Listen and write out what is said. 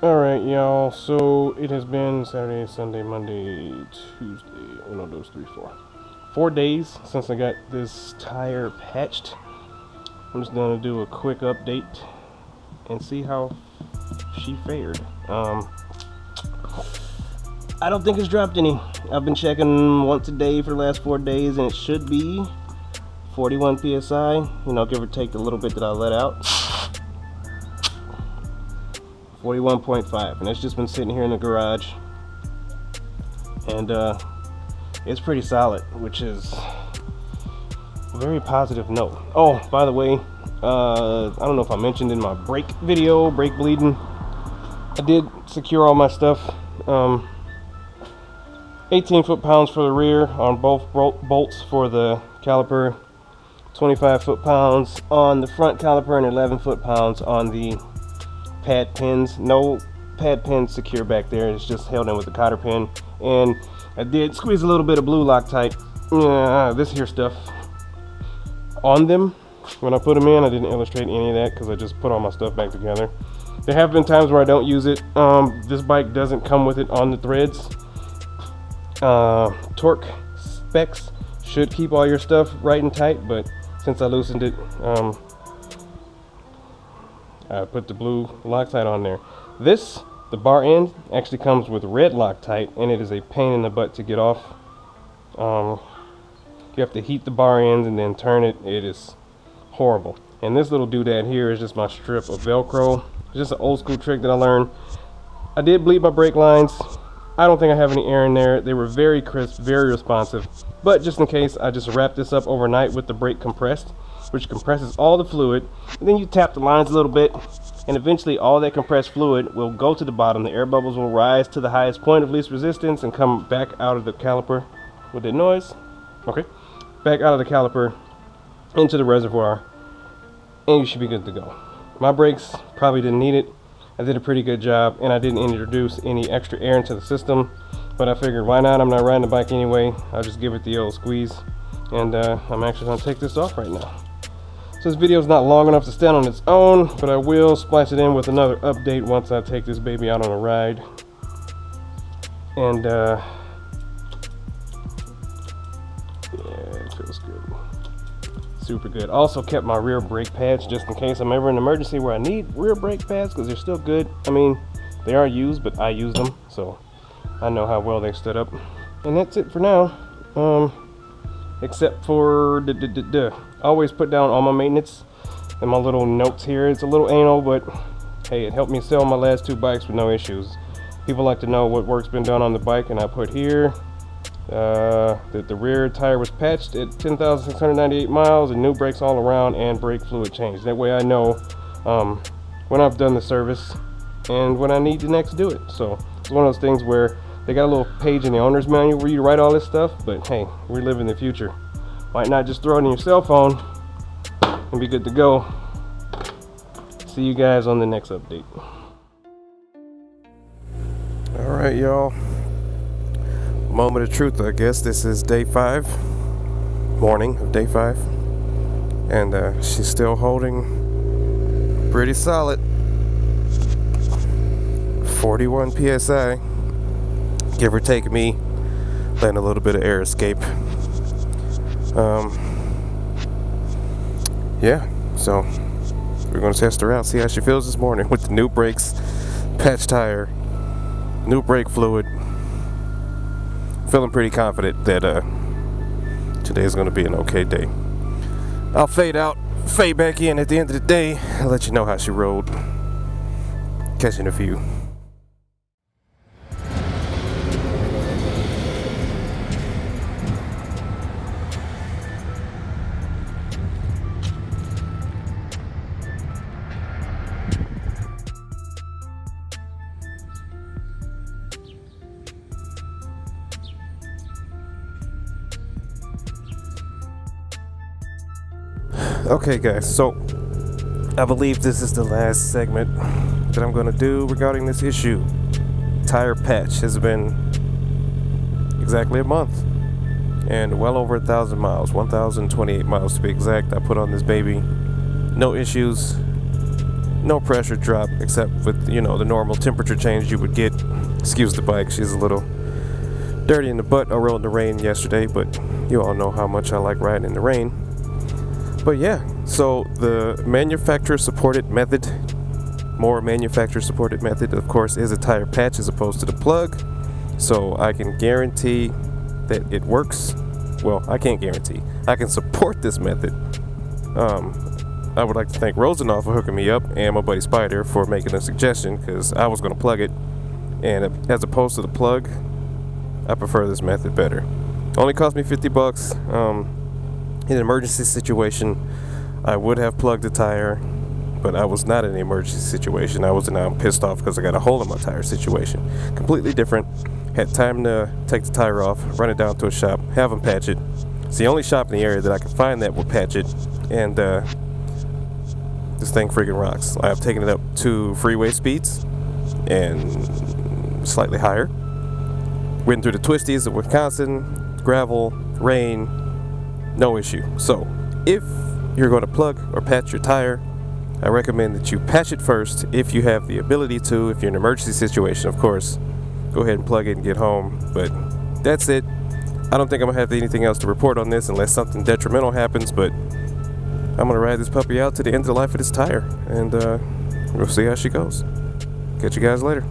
Alright, y'all, so it has been Saturday, Sunday, Monday, Tuesday, 1, 2, 3, 4. 4 days since I got this tire patched. I'm just gonna do a quick update and see how she fared. I don't think it's dropped any. I've been checking once a day for the last 4 days, and it should be 41 psi, you know, give or take the little bit that I let out. 41.5, and it's just been sitting here in the garage, and it's pretty solid, which is a very positive note. Oh, by the way, I don't know if I mentioned in my brake video, brake bleeding, I did secure all my stuff. 18 foot-pounds for the rear on both bolts for the caliper, 25 foot-pounds on the front caliper, and 11 foot-pounds on the pad pins. No pad pins secure back there, it's just held in with the cotter pin. And I did squeeze a little bit of blue Loctite, this here stuff, on them when I put them in. I didn't illustrate any of that because I just put all my stuff back together. There have been times where I don't use it. This bike doesn't come with it on the threads. Torque specs should keep all your stuff right and tight, but since I loosened it, I put the blue Loctite on there. The bar end, actually comes with red Loctite, and it is a pain in the butt to get off. You have to heat the bar ends and then turn it. It is horrible. And this little doodad here is just my strip of Velcro. It's just an old school trick that I learned. I did bleed my brake lines. I don't think I have any air in there. They were very crisp, very responsive. But just in case, I just wrapped this up overnight with the brake compressed, which compresses all the fluid. And then you tap the lines a little bit, and eventually all that compressed fluid will go to the bottom. The air bubbles will rise to the highest point of least resistance and come back out of the caliper. With that noise? Okay. Back out of the caliper into the reservoir, and you should be good to go. My brakes probably didn't need it. I did a pretty good job, and I didn't introduce any extra air into the system, but I figured, why not? I'm not riding the bike anyway. I'll just give it the old squeeze, and I'm actually going to take this off right now. So this video is not long enough to stand on its own, but I will splice it in with another update once I take this baby out on a ride. And yeah, it feels good. Super good. Also kept my rear brake pads just in case I'm ever in an emergency where I need rear brake pads, because they're still good. I mean, they are used, but I use them, so I know how well they stood up. And that's it for now. Except for always put down all my maintenance and my little notes here. It's a little anal, but hey, it helped me sell my last 2 bikes with no issues. People like to know what work's been done on the bike, and I put here that the rear tire was patched at 10,698 miles and new brakes all around and brake fluid change. That way I know when I've done the service and when I need to next do it. So it's one of those things where they got a little page in the owner's manual where you write all this stuff, but hey, we live in the future. Might not just throw it in your cell phone and be good to go. See you guys on the next update. All right, y'all. Moment of truth, I guess. This is day 5, morning of day 5, and she's still holding pretty solid. 41 psi, give or take me letting a little bit of air escape. Yeah, so we're gonna test her out, see how she feels this morning with the new brakes, patch tire, new brake fluid. Feeling pretty confident that today's gonna be an okay day. I'll fade out, fade back in at the end of the day. I'll let you know how she rode. Catch you in a few. Okay guys, so I believe this is the last segment that I'm going to do regarding this issue. Tire patch has been exactly a month and well over 1,000 miles, 1,028 miles to be exact. I put on this baby, no issues, no pressure drop except with, you know, the normal temperature change you would get. Excuse the bike, she's a little dirty in the butt. I rode in the rain yesterday, but you all know how much I like riding in the rain. But yeah, so the manufacturer supported method, more manufacturer supported method, of course, is a tire patch as opposed to the plug. So I can guarantee that it works. Well, I can't guarantee. I can support this method. I would like to thank Rosenau for hooking me up and my buddy Spider for making a suggestion, because I was going to plug it, and as opposed to the plug, I prefer this method better. Only cost me $50. In an emergency situation, I would have plugged the tire, but I was not in an emergency situation. I'm pissed off because I got a hole in my tire situation. Completely different. Had time to take the tire off, run it down to a shop, have them patch it. It's the only shop in the area that I can find that will patch it, and this thing freaking rocks. I have taken it up to freeway speeds and slightly higher. Went through the twisties of Wisconsin, gravel, rain, no issue. So if you're going to plug or patch your tire, I recommend that you patch it first if you have the ability to. If you're in an emergency situation, of course, go ahead and plug it and get home. But that's it. I don't think I'm going to have anything else to report on this unless something detrimental happens, but I'm going to ride this puppy out to the end of the life of this tire, and we'll see how she goes. Catch you guys later.